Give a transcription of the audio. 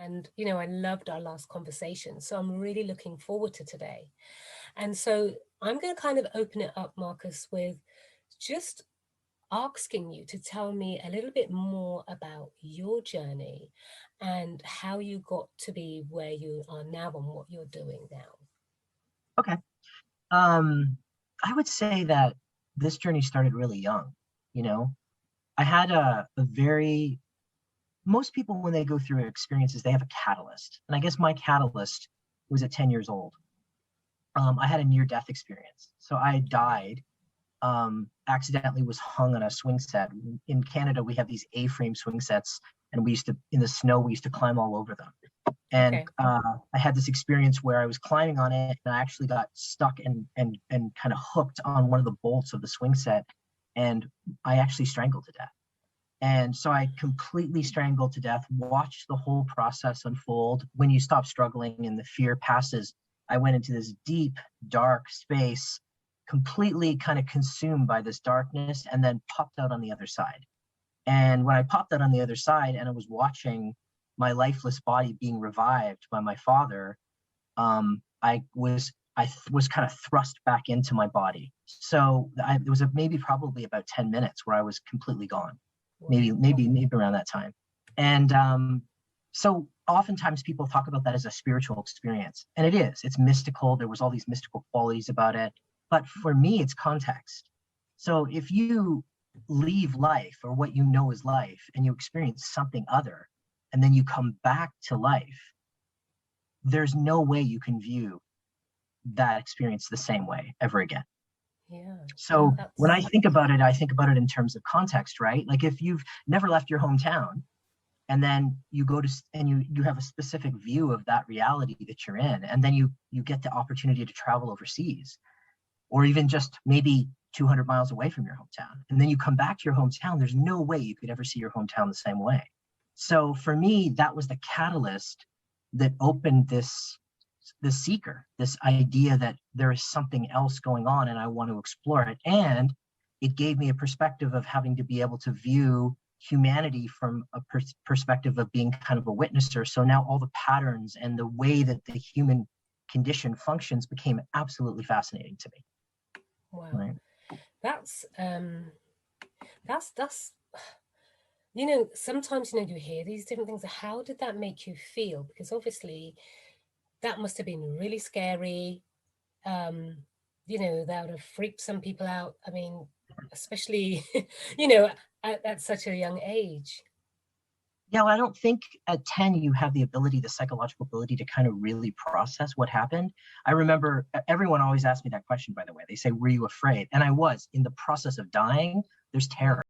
And, I loved our last conversation. So I'm really looking forward to today. And so I'm going to kind of open it up, Marcus, with just asking you to tell me a little bit more about your journey and how you got to be where you are now and what you're doing now. Okay. I would say that this journey started really young. You know, I had most people, when they go through experiences, they have a catalyst. And I guess my catalyst was at 10 years old. I had a near-death experience. So I died, accidentally was hung on a swing set. In Canada, we have these A-frame swing sets, and in the snow, we used to climb all over them. And Okay. I had this experience where I was climbing on it, and I actually got stuck and kind of hooked on one of the bolts of the swing set, and I actually strangled to death. And so I completely strangled to death, watched the whole process unfold. When you stop struggling and the fear passes, I went into this deep, dark space, completely kind of consumed by this darkness, and then popped out on the other side. And when I popped out on the other side and I was watching my lifeless body being revived by my father, I was kind of thrust back into my body. So it was maybe probably about 10 minutes where I was completely gone, maybe around that time. And so oftentimes people talk about that as a spiritual experience, and it is. It's mystical. There was all these mystical qualities about it. But for me, it's context. So if you leave life, or what you know is life, and you experience something other, and then you come back to life, there's no way you can view that experience the same way ever again. Yeah. So when I think about it in terms of context, right? Like if you've never left your hometown, and then you go to and you have a specific view of that reality that you're in, and then you get the opportunity to travel overseas, or even just maybe 200 miles away from your hometown, and then you come back to your hometown, there's no way you could ever see your hometown the same way. So for me, that was the catalyst that opened this seeker, this idea that there is something else going on and I want to explore it. And it gave me a perspective of having to be able to view humanity from a perspective of being kind of a witnesser. So now all the patterns and the way that the human condition functions became absolutely fascinating to me. Wow. Right? That's sometimes you hear these different things. How did that make you feel? Because obviously that must have been really scary. That would have freaked some people out. I mean, especially at such a young age. Yeah, well, I don't think at 10 you have the psychological ability to kind of really process what happened. I remember everyone always asked me that question, by the way. They say, were you afraid? And I was. In the process of dying, there's terror.